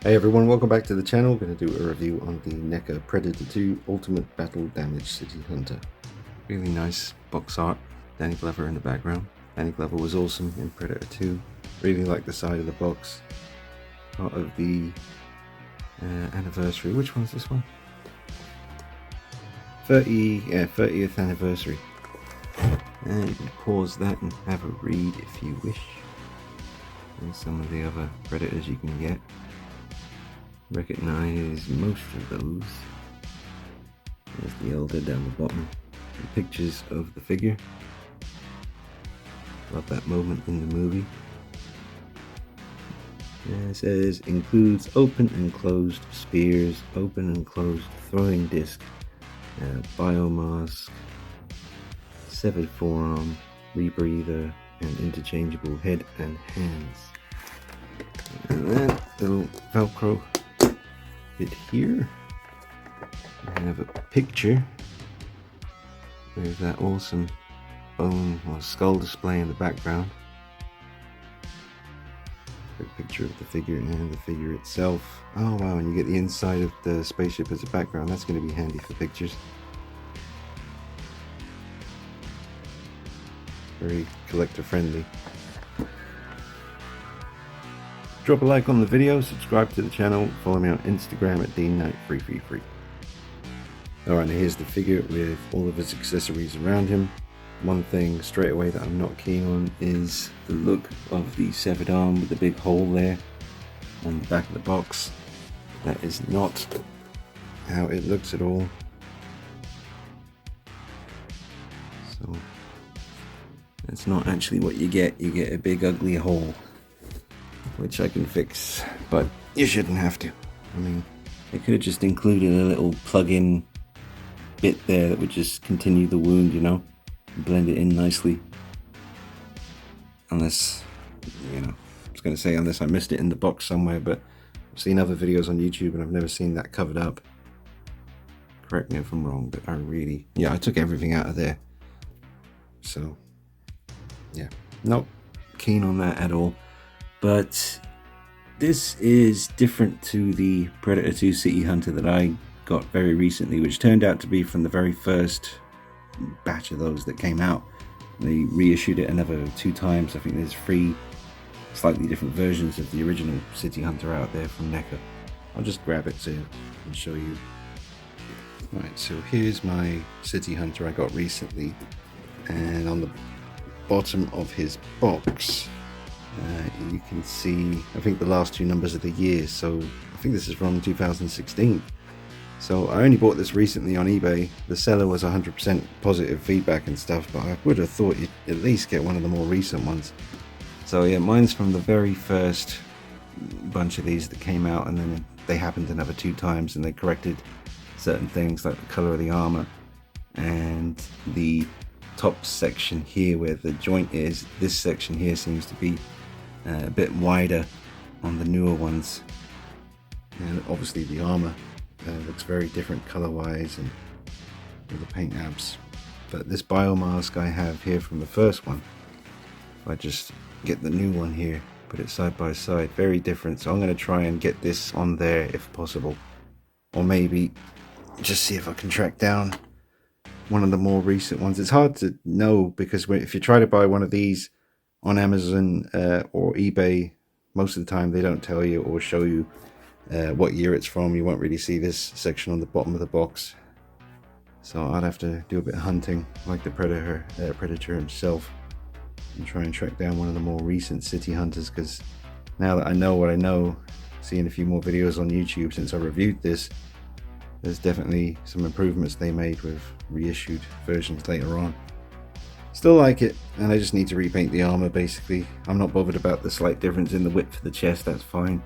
Hey everyone, welcome back to the channel. We're going to do a review on the Neca Predator 2 Ultimate Battle Damage City Hunter. Really nice box art. Danny Glover in the background. Danny Glover was awesome in Predator 2. Really like the side of the box. Part of the anniversary. Which one's this one? 30th anniversary. And you can pause that and have a read if you wish. And some of the other Predators you can get. Recognize most of those. There's the elder down the bottom. The pictures of the figure. Love that moment in the movie. And it says includes open and closed spears, open and closed throwing disc, biomask, severed forearm, rebreather, and interchangeable head and hands. And then little Velcro bit here. I have a picture with that awesome bone or skull display in the background. Quick picture of the figure and the figure itself. Oh wow, and you get the inside of the spaceship as a background. That's going to be handy for pictures. Very collector friendly. Drop a like on the video, subscribe to the channel, follow me on Instagram at DeanKnight333. Alright, now here's the figure with all of his accessories around him. One thing straight away that I'm not keen on is the look of the severed arm with the big hole there on the back of the box. That is not how it looks at all. So that's not actually what you get. You get a big ugly hole, which I can fix, but you shouldn't have to. I mean, they could have just included a little plug-in bit there that would just continue the wound, you know, blend it in nicely. Unless, you know, I was going to say unless I missed it in the box somewhere, but I've seen other videos on YouTube and I've never seen that covered up. Correct me if I'm wrong, but I took everything out of there. So, yeah, not keen on that at all. But this is different to the Predator 2 City Hunter that I got very recently, which turned out to be from the very first batch of those that came out. They reissued it another 2 times. I think there's 3 slightly different versions of the original City Hunter out there from Neca. I'll just grab it and show you. Right, so here's my City Hunter I got recently, and on the bottom of his box you can see, I think the last 2 numbers of the year, so I think this is from 2016. So I only bought this recently on eBay. The seller was 100% positive feedback and stuff, but I would have thought you'd at least get one of the more recent ones. So yeah, mine's from the very first bunch of these that came out, and then they happened another 2 times and they corrected certain things like the color of the armor and the top section here where the joint is. This section here seems to be a bit wider on the newer ones, and obviously the armor looks very different color wise and with the paint apps. But this biomask I have here from the first one, if I just get the new one here, put it side by side, very different. So I'm going to try and get this on there if possible, or maybe just see if I can track down one of the more recent ones. It's hard to know because if you try to buy one of these on Amazon or eBay, most of the time they don't tell you or show you what year it's from. You won't really see this section on the bottom of the box, so I'd have to do a bit of hunting like the Predator himself and try and track down one of the more recent City Hunters, because now that I know what I know, seeing a few more videos on YouTube since I reviewed this, there's definitely some improvements they made with reissued versions later on. Still like it, and I just need to repaint the armor basically. I'm not bothered about the slight difference in the width of the chest, that's fine.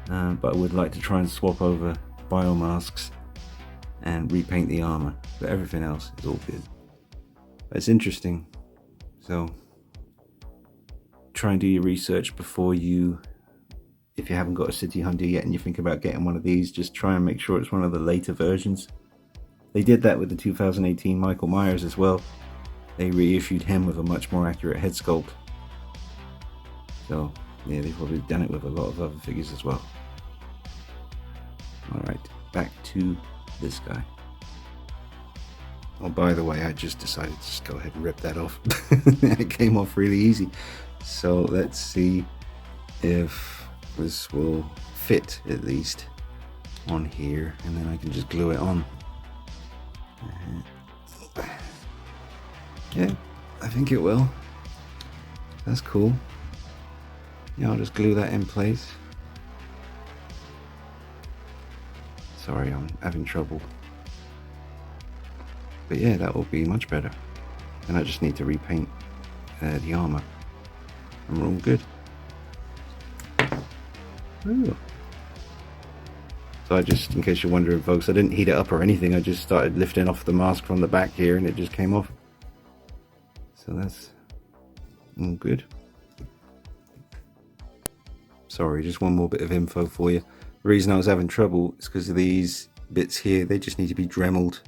But I would like to try and swap over biomasks and repaint the armor, but everything else is all good. But it's interesting, so try and do your research before you, if you haven't got a City Hunter yet and you think about getting one of these, just try and make sure it's one of the later versions. They did that with the 2018 Michael Myers as well. They reissued him with a much more accurate head sculpt. So yeah, they've probably done it with a lot of other figures as well. Alright, back to this guy. Oh, by the way, I just decided to just go ahead and rip that off. It came off really easy. So let's see if this will fit at least on here, and then I can just glue it on. Yeah, I think it will. That's cool. Yeah, I'll just glue that in place. Sorry, I'm having trouble. But yeah, that will be much better. And I just need to repaint the armor, and we're all good. Ooh. So I just, in case you're wondering folks, I didn't heat it up or anything, I just started lifting off the mask from the back here and it just came off. So that's all good. Sorry, just one more bit of info for you. The reason I was having trouble is because of these bits here. They just need to be dremeled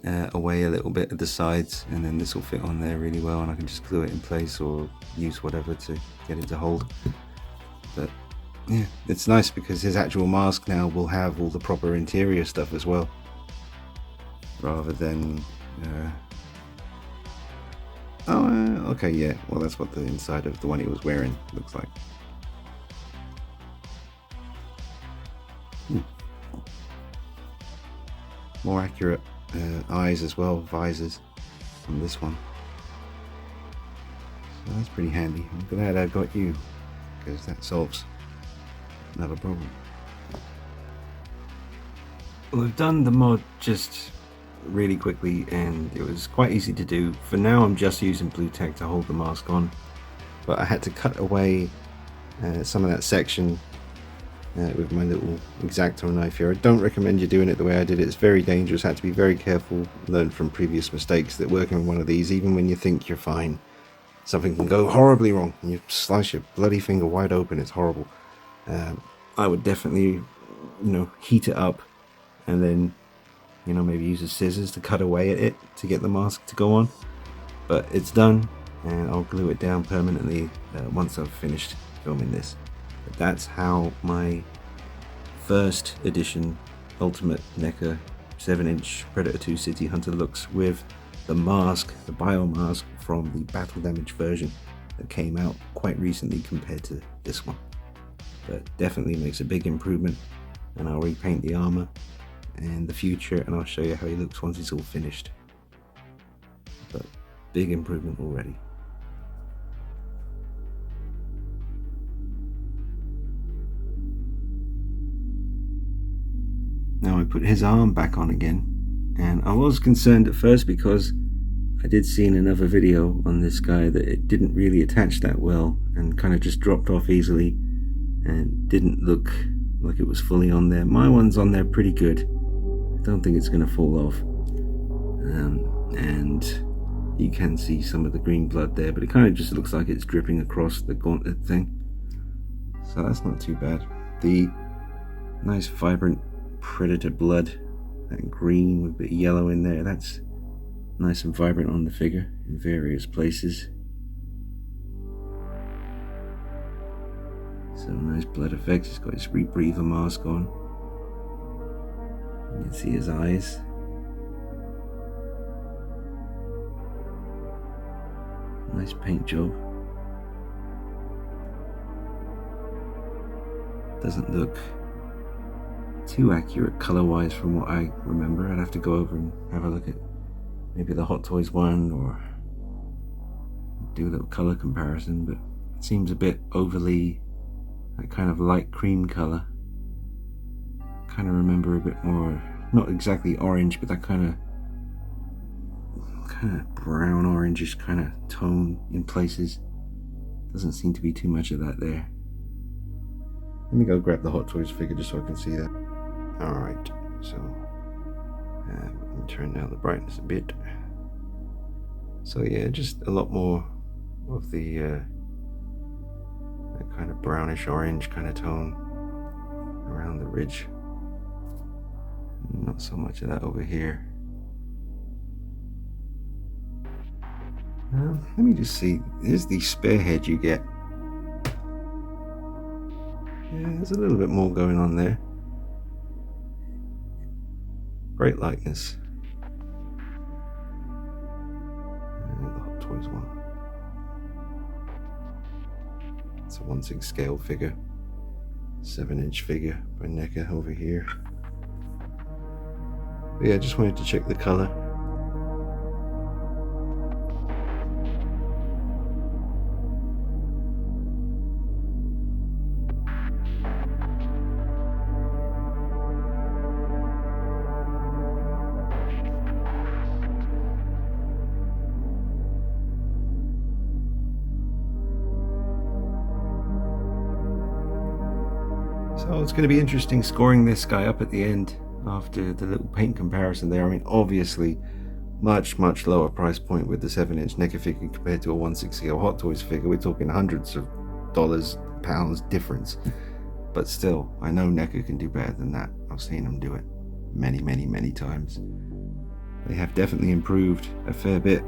away a little bit at the sides, and then this will fit on there really well, and I can just glue it in place or use whatever to get it to hold. But yeah, it's nice because his actual mask now will have all the proper interior stuff as well, rather than okay, yeah, well that's what the inside of the one he was wearing looks like. More accurate eyes as well, visors on this one. So that's pretty handy. I'm glad I got you, because that solves another problem. Well, I've done the mod just really quickly and it was quite easy to do. For now I'm just using blue tack to hold the mask on, but I had to cut away some of that section with my little X-Acto knife here. I don't recommend you doing it the way I did it. It's very dangerous. Had to be very careful. Learn from previous mistakes that working with one of these, even when you think you're fine, something can go horribly wrong and you slice your bloody finger wide open. It's horrible. I would definitely, heat it up and then, maybe use the scissors to cut away at it to get the mask to go on. But it's done, and I'll glue it down permanently once I've finished filming this. But that's how my first edition Ultimate Neca 7-inch Predator 2 City Hunter looks, with the mask, the bio mask from the battle damage version that came out quite recently compared to this one. But definitely makes a big improvement, and I'll repaint the armor and the future, and I'll show you how he looks once it's all finished. But big improvement already. Now I put his arm back on again, and I was concerned at first because I did see in another video on this guy that it didn't really attach that well and kind of just dropped off easily and didn't look like it was fully on there. My one's on there pretty good. I don't think it's going to fall off. And you can see some of the green blood there, but it kind of just looks like it's dripping across the gauntlet thing. So that's not too bad. The nice vibrant Predator blood, that green with a bit of yellow in there, that's nice and vibrant on the figure in various places. So nice blood effects. He's got his rebreather mask on. You can see his eyes. Nice paint job. Doesn't look too accurate color wise from what I remember. I'd have to go over and have a look at maybe the Hot Toys one or do a little color comparison, but it seems a bit overly that kind of light cream color. Kind of remember a bit more, not exactly orange, but that kind of brown orangish kind of tone in places. Doesn't seem to be too much of that there. Let me go grab the Hot Toys figure just so I can see that. Alright, so let me turn down the brightness a bit. So yeah, just a lot more of the that kind of brownish orange kind of tone around the ridge. Not so much of that over here. Let me just see. Here's the spearhead you get. Yeah, there's a little bit more going on there. Great likeness. And the Hot Toys one. It's a 1/6 scale figure. 7-inch figure by Neca over here. But yeah, I just wanted to check the color. So it's going to be interesting scoring this guy up at the end after the little paint comparison there. I mean, obviously, much lower price point with the 7-inch Neca figure compared to a 1/6 scale Hot Toys figure. We're talking hundreds of dollars, pounds difference. But still, I know Neca can do better than that. I've seen them do it many times. They have definitely improved a fair bit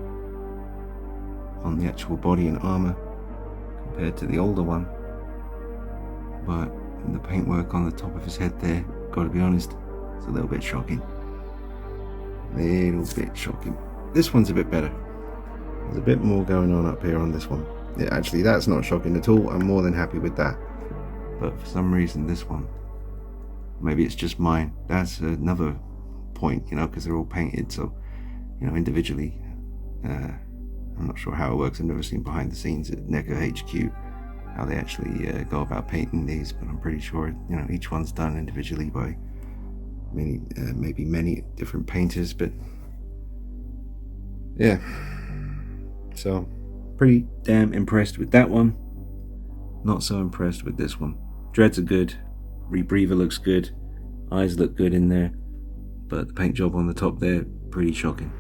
on the actual body and armor compared to the older one. But the paintwork on the top of his head there, gotta be honest, it's a little bit shocking. This one's a bit better. There's a bit more going on up here on this one. Yeah, actually, that's not shocking at all. I'm more than happy with that. But for some reason, this one, maybe it's just mine. That's another point, you know, because they're all painted. So, you know, individually, I'm not sure how it works. I've never seen behind the scenes at Neca HQ how they actually go about painting these, but I'm pretty sure, you know, each one's done individually by maybe many different painters. But yeah, so pretty damn impressed with that one. Not so impressed with this one. Dreads are good, rebreather looks good, eyes look good in there, but the paint job on the top there, pretty shocking.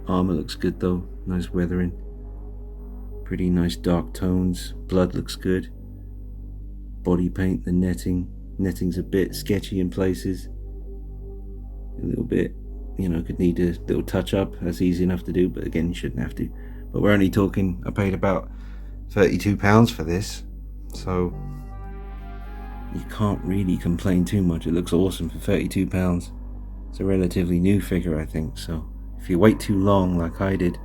Armor looks good though, nice weathering. Pretty nice dark tones. Blood looks good. Body paint, the netting's a bit sketchy in places. A little bit, you know, could need a little touch up. That's easy enough to do, but again, you shouldn't have to. But we're only talking, I paid about £32 for this, so you can't really complain too much. It looks awesome for £32. It's a relatively new figure, I think, so if you wait too long like I did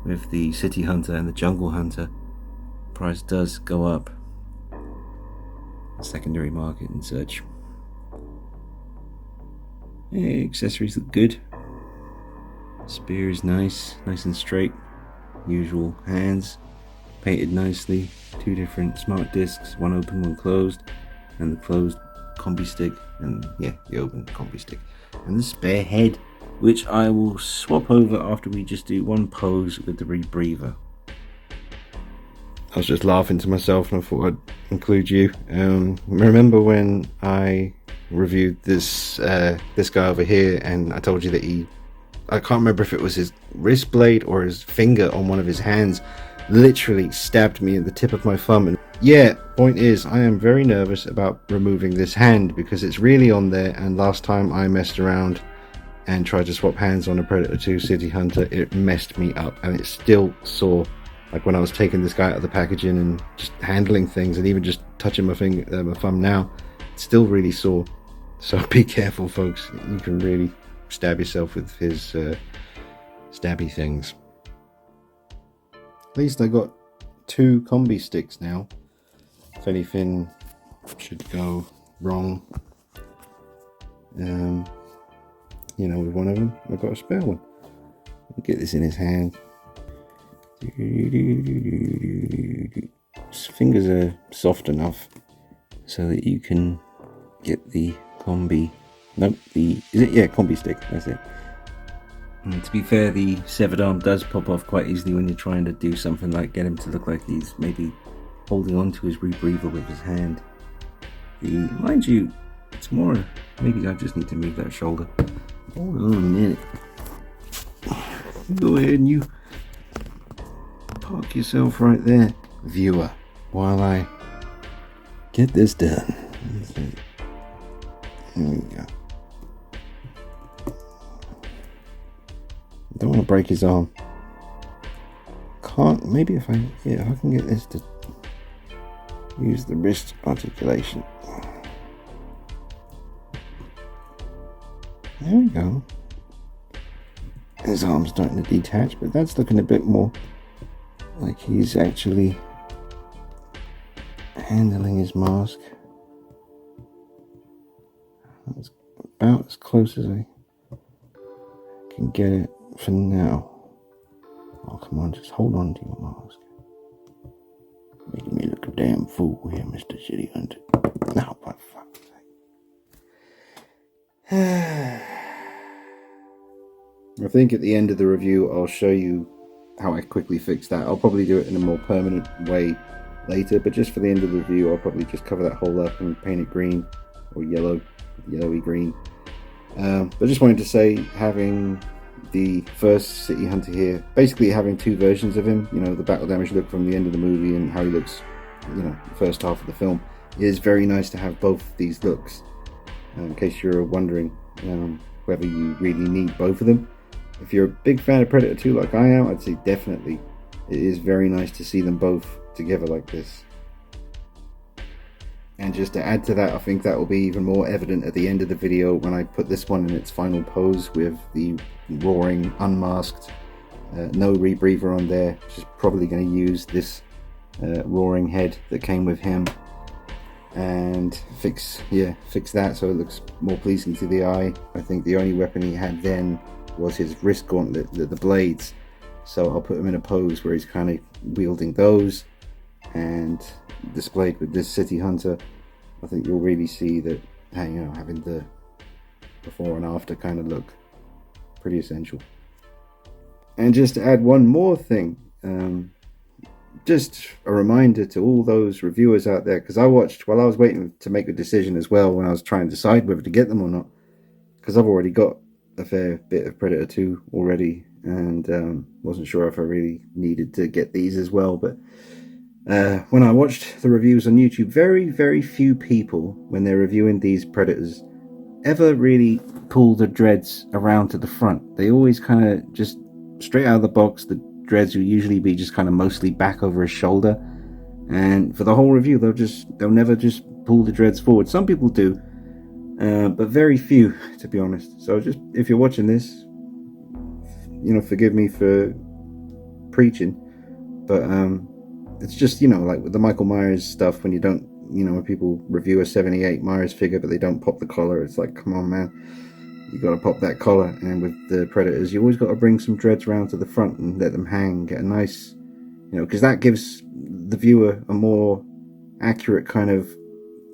with the City Hunter and the Jungle Hunter, price does go up. Secondary market and such. Yeah, accessories look good. Spear is nice and straight. Usual hands, painted nicely. 2 different smart discs, one open, one closed, and the closed combi stick, and yeah, the open combi stick, and the spare head, which I will swap over after we just do one pose with the rebreather. I was just laughing to myself and I thought I'd include you. Remember when I reviewed this guy over here and I told you that I can't remember if it was his wrist blade or his finger on one of his hands literally stabbed me in the tip of my thumb. And yeah, point is, I am very nervous about removing this hand because it's really on there, and last time I messed around and tried to swap hands on a Predator 2 City Hunter, it messed me up, and it's still sore. Like when I was taking this guy out of the packaging and just handling things, and even just touching my thumb now, it's still really sore. So be careful, folks. You can really stab yourself with his stabby things. At least I got 2 combi sticks now. If anything should go wrong, you know, with one of them, I've got a spare one. I'll get this in his hand. His fingers are soft enough so that you can get the combi. Nope, combi stick. That's it. And to be fair, the severed arm does pop off quite easily when you're trying to do something like get him to look like he's maybe holding on to his rebreather with his hand. Mind you, it's more. Maybe I just need to move that shoulder. Hold on a minute. Go ahead and you park yourself right there, viewer, while I get this done. There we go. I don't want to break his arm. Can't. Maybe if I can get this to use the wrist articulation. There we go. His arm's starting to detach, but that's looking a bit more like he's actually handling his mask. That's about as close as I can get it for now. Oh, come on, just hold on to your mask. Making me look a damn fool here, Mr. City Hunter. No, for fuck's sake. I think at the end of the review, I'll show you how I quickly fix that. I'll probably do it in a more permanent way later, but just for the end of the review, I'll probably just cover that hole up and paint it green or yellowy green. But I just wanted to say, having the first City Hunter here, basically having two versions of him, you know, the battle damage look from the end of the movie and how he looks, you know, the first half of the film, it is very nice to have both these looks. In case you're wondering whether you really need both of them. If you're a big fan of Predator 2 like I am, I'd say definitely it is very nice to see them both together like this. And just to add to that, I think that will be even more evident at the end of the video when I put this one in its final pose with the roaring, unmasked, no rebreather on there. Just probably going to use this roaring head that came with him and fix that so it looks more pleasing to the eye. I think the only weapon he had then was his wrist gauntlet, the blades. So I'll put him in a pose where he's kind of wielding those and displayed with this City Hunter. I think you'll really see that, you know, having the before and after kind of look pretty essential. And just to add one more thing, just a reminder to all those reviewers out there, because I watched while I was waiting to make a decision as well when I was trying to decide whether to get them or not, because I've already got a fair bit of Predator 2 already and wasn't sure if I really needed to get these as well. But when I watched the reviews on YouTube, very few people, when they're reviewing these Predators, ever really pull the dreads around to the front. They always kind of just straight out of the box, the dreads will usually be just kind of mostly back over his shoulder, and for the whole review they'll never just pull the dreads forward. Some people do, but very few, to be honest. So just, if you're watching this, you know, forgive me for preaching, but it's just, you know, like with the Michael Myers stuff, when you don't, you know, when people review a 78 Myers figure but they don't pop the collar, it's like, come on, man, you got to pop that collar. And with the Predators, you always got to bring some dreads around to the front and let them hang, get a nice, you know, because that gives the viewer a more accurate kind of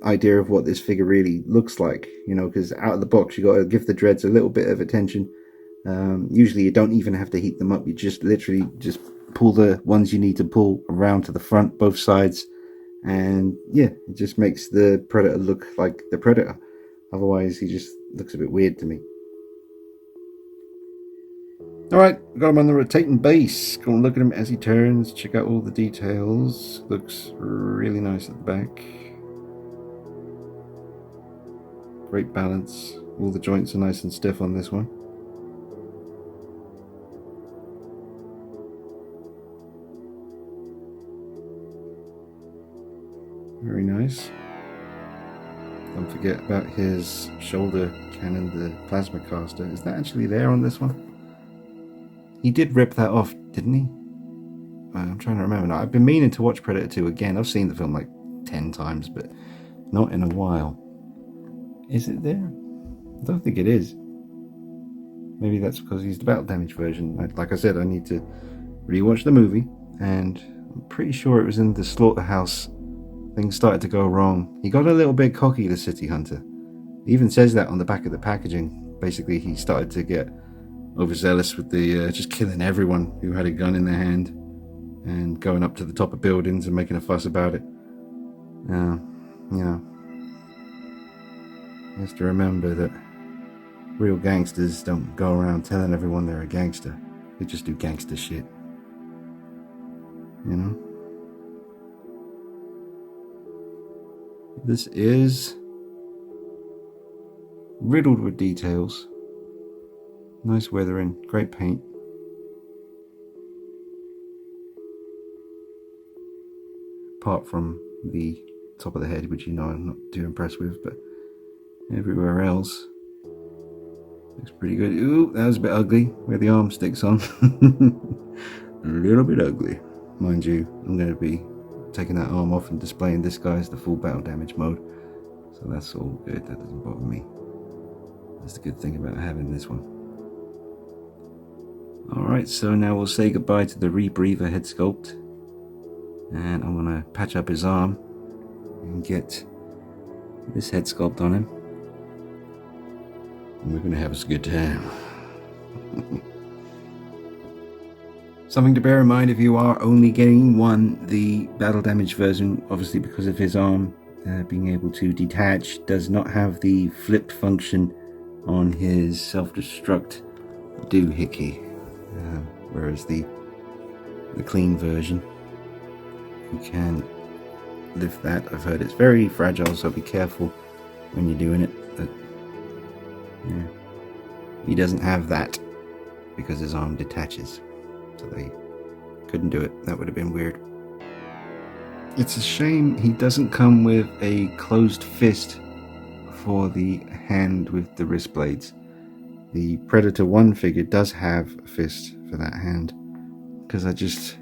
idea of what this figure really looks like, you know, because out of the box you got to give the dreads a little bit of attention. Usually you don't even have to heat them up, you just literally just pull the ones you need to pull around to the front, both sides, and yeah, it just makes the Predator look like the Predator. Otherwise he just looks a bit weird to me. Alright, got him on the rotating base. Go and look at him as he turns, check out all the details. Looks really nice at the back. Great balance. All the joints are nice and stiff on this one. Very nice. Don't forget about his shoulder cannon, the plasma caster. Is that actually there on this one? He did rip that off, didn't he? I'm trying to remember now. I've been meaning to watch Predator 2 again. I've seen the film like 10 times, but not in a while. Is it there? I don't think it is. Maybe that's because he's the battle damage version. Like I said, I need to rewatch the movie, and I'm pretty sure it was in the slaughterhouse. Things started to go wrong. He got a little bit cocky, the City Hunter. He even says that on the back of the packaging. Basically, he started to get overzealous with the just killing everyone who had a gun in their hand and going up to the top of buildings and making a fuss about it. You know, you have to remember that real gangsters don't go around telling everyone they're a gangster. They just do gangster shit. You know? This is riddled with details. Nice weathering, great paint. Apart from the top of the head, which you know I'm not too impressed with, but everywhere else Looks pretty good. Ooh, that was a bit ugly where the arm sticks on. A little bit ugly. Mind you, I'm going to be taking that arm off and displaying this guy as the full battle damage mode. So that's all good. That doesn't bother me. That's the good thing about having this one. Alright, so now we'll say goodbye to the Rebreather head sculpt. And I'm going to patch up his arm and get this head sculpt on him. And we're going to have us a good time. Something to bear in mind if you are only getting the battle damage version, obviously because of his arm being able to detach, does not have the flipped function on his self-destruct doohickey. Whereas the clean version, you can lift that. I've heard it's very fragile, so be careful when you're doing it. But yeah, he doesn't have that because his arm detaches, so they couldn't do it. That would have been weird. It's a shame he doesn't come with a closed fist for the hand with the wrist blades. The Predator 1 figure does have a fist for that hand, because I just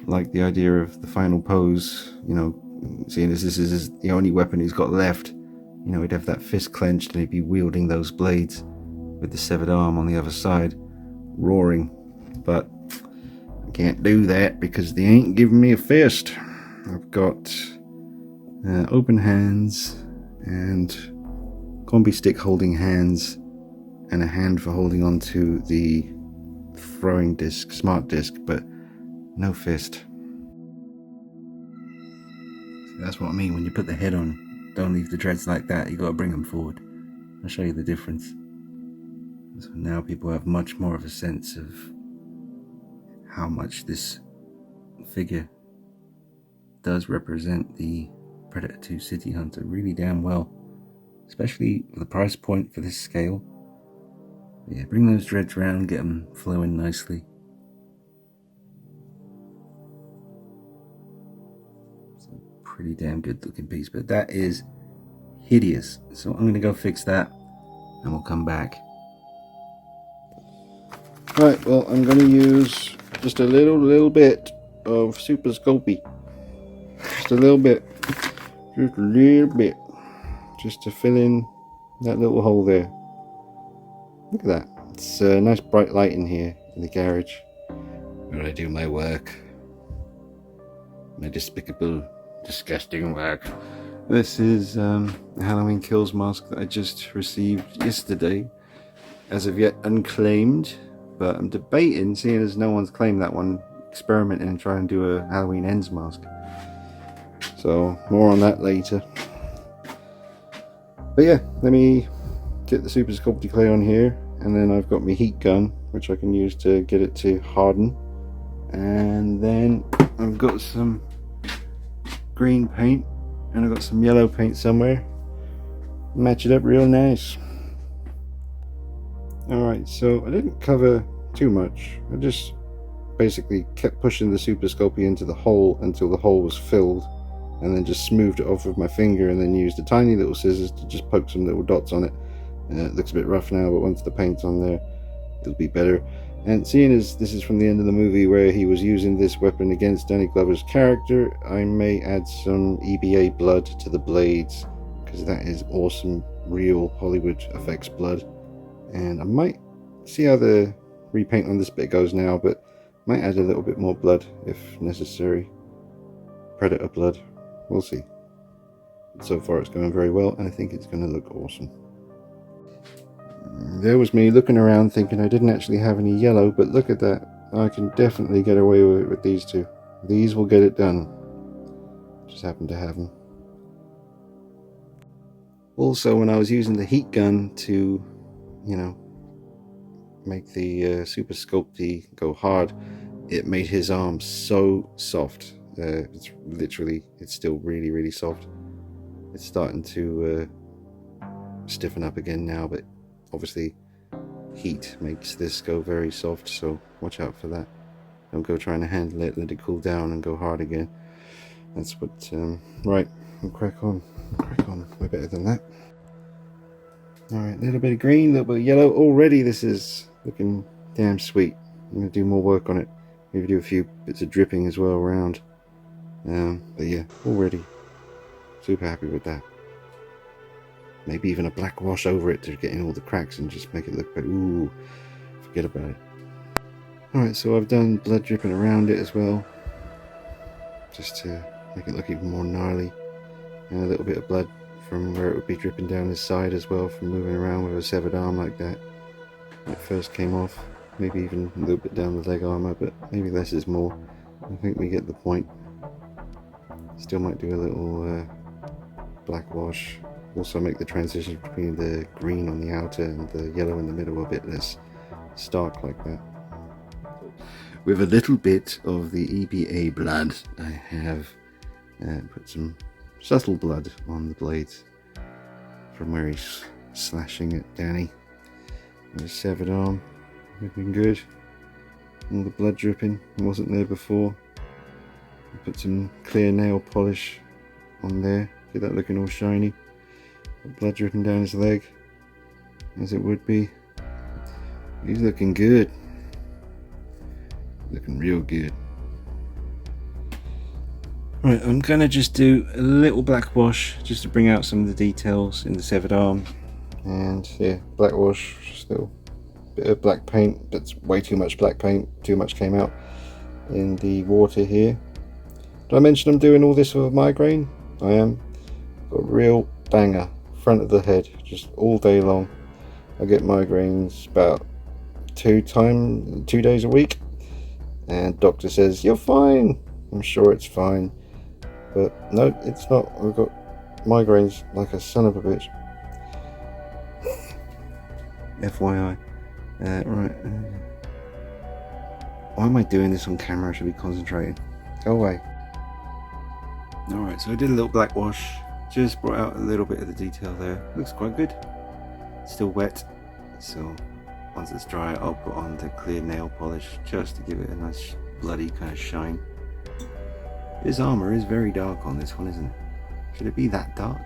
like the idea of the final pose, you know, seeing as this is the only weapon he's got left. You know, he'd have that fist clenched and he'd be wielding those blades with the severed arm on the other side, roaring. But I can't do that because they ain't giving me a fist. I've got open hands and combi stick holding hands and a hand for holding onto the throwing disc, smart disc, but no fist. See, that's what I mean when you put the head on. Don't leave the dreads like that. You got to bring them forward. I'll show you the difference. So now people have much more of a sense of how much this figure does represent the Predator 2 City Hunter really damn well, especially the price point for this scale. Yeah, bring those dreads around, get them flowing nicely. It's a pretty damn good looking piece, but that is hideous. So I'm going to go fix that and we'll come back. Right, well, I'm going to use just a little bit of Super Sculpey. Just a little bit. Just a little bit. Just to fill in that little hole there. Look at that. It's a nice bright light in here in the garage where I do my work. My despicable, disgusting work. This is a Halloween Kills mask that I just received yesterday. As of yet unclaimed, but I'm debating, seeing as no one's claimed that one, experimenting and trying to do a Halloween Ends mask. So more on that later. But yeah, let me get the Super Sculpey clay on here, and then I've got my heat gun which I can use to get it to harden, and then I've got some green paint and I've got some yellow paint somewhere. Match it up real nice. Alright, so I didn't cover too much. I just basically kept pushing the Super Sculpey into the hole until the hole was filled, and then just smoothed it off with my finger, and then used a tiny little scissors to just poke some little dots on it. It looks a bit rough now, but once the paint's on there, it'll be better. And seeing as this is from the end of the movie where he was using this weapon against Danny Glover's character, I may add some EBA blood to the blades, because that is awesome, real Hollywood effects blood. And I might see how the repaint on this bit goes now, but might add a little bit more blood if necessary. Predator blood. We'll see. So far it's going very well, and I think it's going to look awesome. There was me looking around thinking I didn't actually have any yellow, but look at that. I can definitely get away with it with these two. These will get it done. Just happen to have them. Also, when I was using the heat gun to, you know, make the Super Sculpey go hard, it made his arm so soft. It's still really soft. It's starting to stiffen up again now, but obviously heat makes this go very soft, so watch out for that. Don't go trying to handle it, let it cool down and go hard again. That's what right, we'll crack on, we're better than that. Alright, a little bit of green, a little bit of yellow. Already this is looking damn sweet. I'm going to do more work on it. Maybe do a few bits of dripping as well around. But yeah, already super happy with that. Maybe even a black wash over it to get in all the cracks and just make it look better. Ooh, forget about it. Alright, so I've done blood dripping around it as well, just to make it look even more gnarly. And a little bit of blood from where it would be dripping down his side as well, from moving around with a severed arm like that when it first came off. Maybe even a little bit down the leg armour, but maybe less is more. I think we get the point. Still might do a little black wash. Also make the transition between the green on the outer and the yellow in the middle a bit less stark like that. With a little bit of the EBA blood, I have put some subtle blood on the blades from where he's slashing at Danny. And his severed arm, looking good. All the blood dripping, wasn't there before. I put some clear nail polish on there, get that looking all shiny. Blood dripping down his leg, as it would be. He's looking good. Looking real good. Right, I'm gonna just do a little black wash just to bring out some of the details in the severed arm. And yeah, black wash, just a little bit of black paint. That's way too much black paint. Too much came out in the water here. Did I mention I'm doing all this for migraine? I am. Got a real banger. Front of the head, just all day long. I get migraines about 2 days a week, and doctor says you're fine. I'm sure it's fine, but no, it's not. I've got migraines like a son of a bitch. FYI. Right. Why am I doing this on camera? I should be concentrating. Go away. Alright, so I did a little black wash. Just brought out a little bit of the detail there. Looks quite good. Still wet, so once it's dry I'll put on the clear nail polish just to give it a nice bloody kind of shine. His armour is very dark on this one, isn't it? Should it be that dark?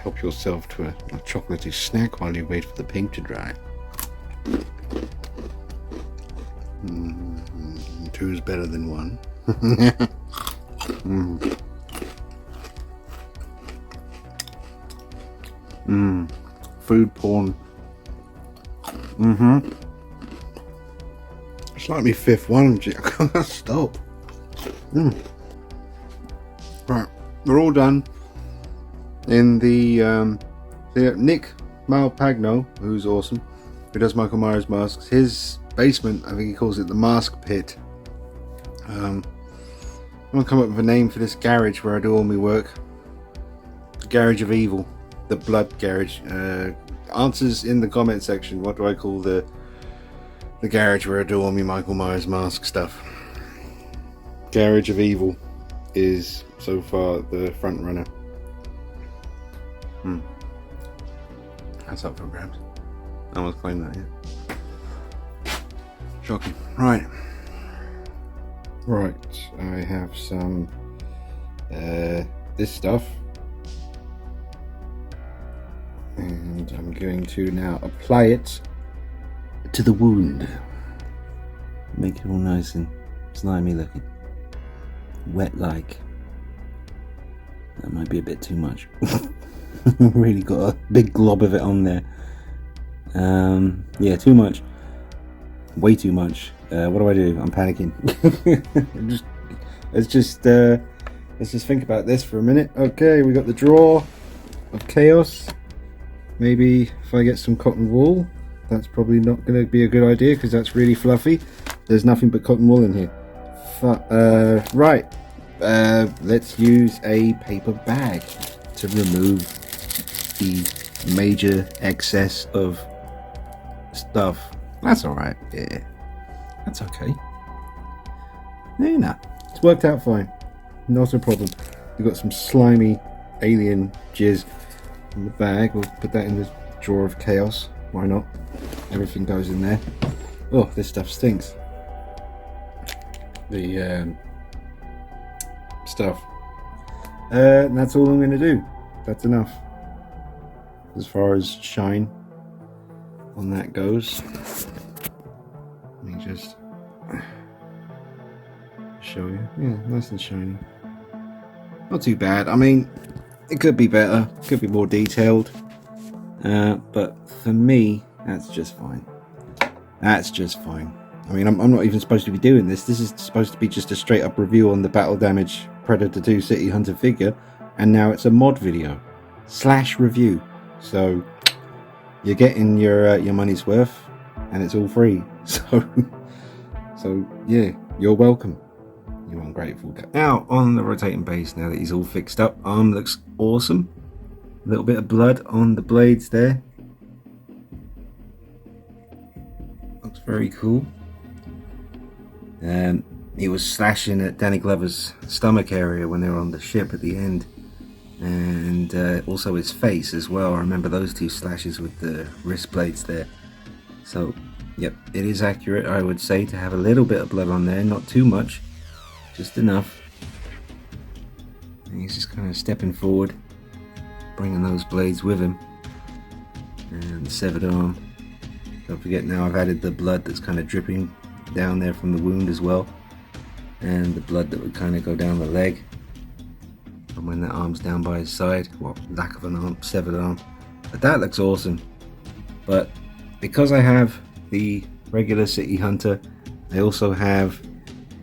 Help yourself to a chocolatey snack while you wait for the paint to dry. Two is better than one. Food porn. It's like my 5th one. I can't stop. Right, we're all done. In the Nick Malpagno, who's awesome, who does Michael Myers masks, his basement, I think he calls it the mask pit. I'm gonna come up with a name for this garage where I do all my work. The Garage of Evil, the Blood Garage. Answers in the comment section. What do I call the garage where I do all my Michael Myers mask stuff? Garage of Evil is so far the front runner. That's up for grabs. I almost claimed that yet. Shocking. Right, I have some this stuff, and I'm going to now apply it to the wound. Make it all nice and slimy looking. Wet like. That might be a bit too much. Really got a big glob of it on there. Yeah, too much. Way too much. What do? I'm panicking. Let's just think about this for a minute. Okay, we got the drawer of chaos. Maybe if I get some cotton wool. That's probably not going to be a good idea because that's really fluffy. There's nothing but cotton wool in here. Right. Let's use a paper bag to remove the major excess of stuff. That's alright. Yeah. That's okay. It's worked out fine. Not a problem. We've got some slimy alien jizz in the bag. We'll put that in the drawer of chaos. Why not? Everything goes in there. Oh, this stuff stinks. The stuff. And that's all I'm going to do. That's enough as far as shine on that goes. Let me just show you. Yeah, nice and shiny. Not too bad. I mean, it could be better, could be more detailed, but for me, that's just fine. That's just fine. I mean, I'm not even supposed to be doing this. This is supposed to be just a straight up review on the Battle Damage Predator 2 City Hunter figure, and now it's a mod video / review. So you're getting your money's worth, and it's all free. So yeah, you're welcome. You ungrateful guy. Now on the rotating base, now that he's all fixed up, arm looks awesome. A little bit of blood on the blades there. Looks very cool. He was slashing at Danny Glover's stomach area when they were on the ship at the end, and also his face as well. I remember those two slashes with the wrist blades there. So yep, it is accurate, I would say, to have a little bit of blood on there, not too much, just enough. And he's just kind of stepping forward, bringing those blades with him, and the severed arm. Don't forget, now I've added the blood that's kind of dripping down there from the wound as well, and the blood that would kind of go down the leg and when that arm's down by his side. Well, lack of an arm, severed arm. But that looks awesome. But because I have the regular City Hunter, I also have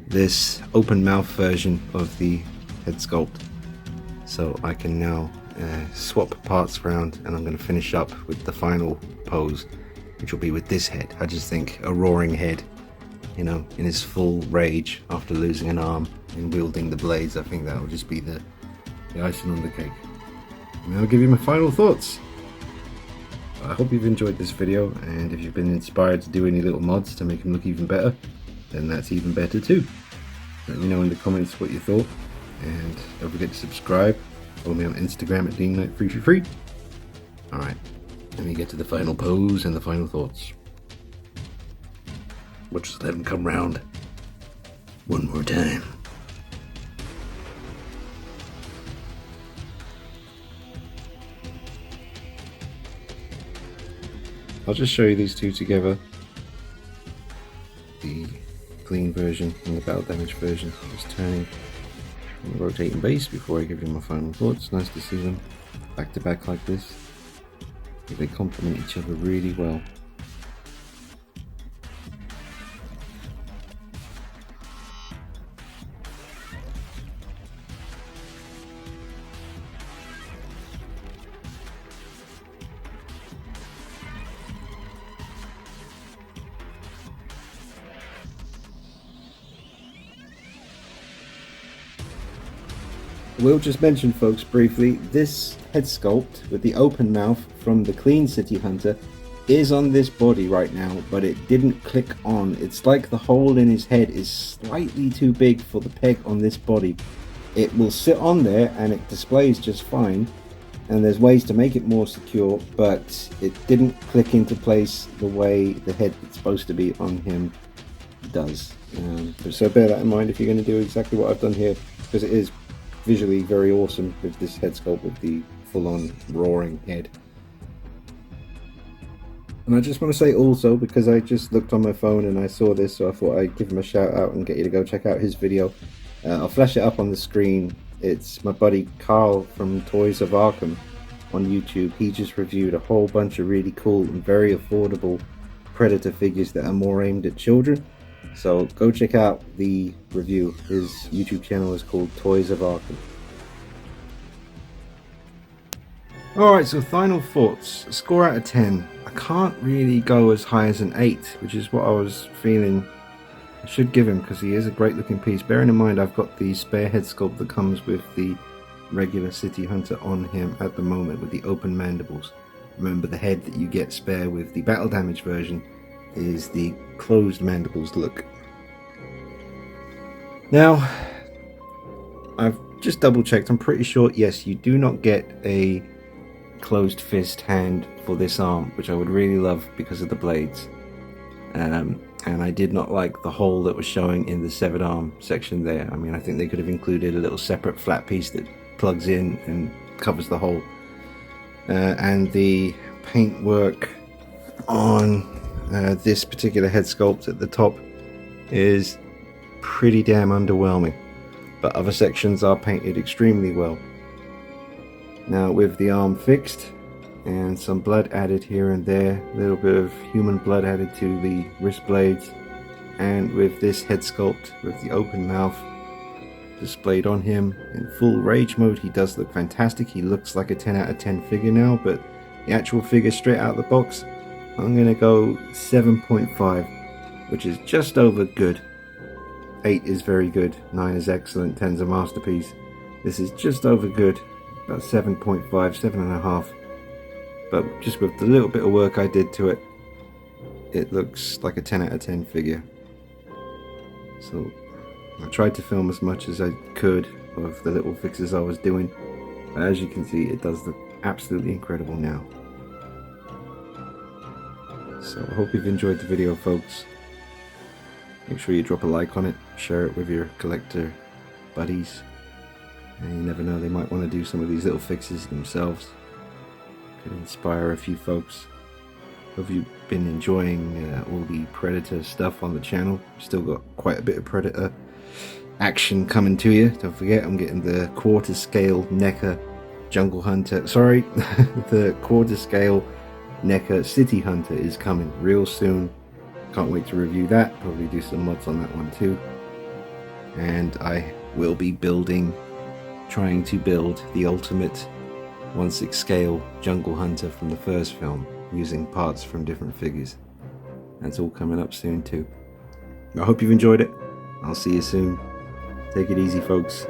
this open mouth version of the head sculpt, so I can now swap parts around, and I'm going to finish up with the final pose, which will be with this head. I just think a roaring head, you know, in his full rage after losing an arm and wielding the blades, I think that will just be the icing on the cake. And I'll give you my final thoughts. I hope you've enjoyed this video, and if you've been inspired to do any little mods to make him look even better, then that's even better too. Let me know in the comments what you thought, and don't forget to subscribe. Follow me on Instagram at DeanKnight333. Alright, let me get to the final pose and the final thoughts. We'll just let him come round one more time. I'll just show you these two together. The clean version and the battle damage version. Just turning on the rotating base before I give you my final thoughts. Nice to see them back to back like this. They complement each other really well. We'll just mention, folks, briefly, this head sculpt with the open mouth from the clean City Hunter is on this body right now, but it didn't click on. It's like the hole in his head is slightly too big for the peg on this body. It will sit on there and it displays just fine, and there's ways to make it more secure, but it didn't click into place the way the head that's supposed to be on him does. So bear that in mind if you're going to do exactly what I've done here, because it is visually very awesome with this head sculpt with the full-on roaring head. And I just want to say also, because I just looked on my phone and I saw this, so I thought I'd give him a shout out and get you to go check out his video. I'll flash it up on the screen. It's my buddy Carl from Toys of Arkham on YouTube. He just reviewed a whole bunch of really cool and very affordable Predator figures that are more aimed at children. So go check out the review. His YouTube channel is called Toys of Arkham. Alright, so final thoughts. Score out of 10. I can't really go as high as an 8, which is what I was feeling I should give him, because he is a great looking piece. Bearing in mind I've got the spare head sculpt that comes with the regular City Hunter on him at the moment with the open mandibles. Remember, the head that you get spare with the battle damage version is the closed mandibles look. Now, I've just double checked. I'm pretty sure, yes, you do not get a closed fist hand for this arm, which I would really love because of the blades. And I did not like the hole that was showing in the severed arm section there. I mean, I think they could have included a little separate flat piece that plugs in and covers the hole. And the paintwork on this particular head sculpt at the top is pretty damn underwhelming, but other sections are painted extremely well. Now, with the arm fixed and some blood added here and there, a little bit of human blood added to the wrist blades, and with this head sculpt with the open mouth displayed on him in full rage mode, he does look fantastic. He looks like a 10 out of 10 figure now, but the actual figure straight out of the box, I'm gonna go 7.5, which is just over good. 8 is very good, 9 is excellent, 10 is a masterpiece. This is just over good, about 7.5, 7.5. But just with the little bit of work I did to it, it looks like a 10 out of 10 figure. So I tried to film as much as I could of the little fixes I was doing. But as you can see, it does look absolutely incredible now. So I hope you've enjoyed the video, folks. Make sure you drop a like on it, share it with your collector buddies. And you never know, they might want to do some of these little fixes themselves. Could inspire a few folks. Hope you've been enjoying all the Predator stuff on the channel. Still got quite a bit of Predator action coming to you. Don't forget, I'm getting the quarter scale Neca Jungle Hunter. Sorry, the quarter scale Neca City Hunter is coming real soon. Can't wait to review that. Probably do some mods on that one too. And I will be trying to build the ultimate 1/6 scale Jungle Hunter from the first film, using parts from different figures. That's all coming up soon too. I hope you've enjoyed it. I'll see you soon. Take it easy, folks.